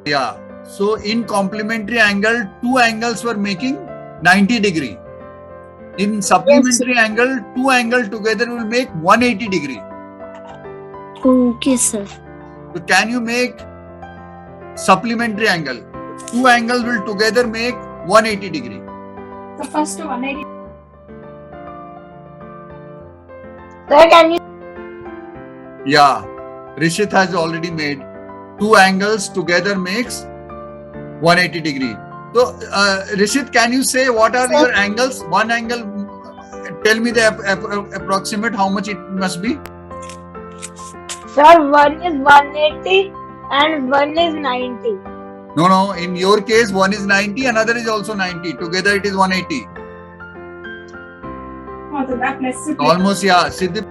Yeah. So in complementary angle, two angles were making 90 degree. In supplementary angle, two angles together will make 180 degree. Okay, sir. So can you make supplementary angle? Two angles will together make 180 degree. The first 180. Sir, can you? Yeah. Rishit has already made two angles together makes 180 degree. So Rishit, can you say what are your angles? One angle, tell me the approximate how much it must be. Sir, one is 180 and one is 90. No. In your case, one is 90, another is also 90. Together it is 180. Oh, so that less. Almost, yeah. Siddhi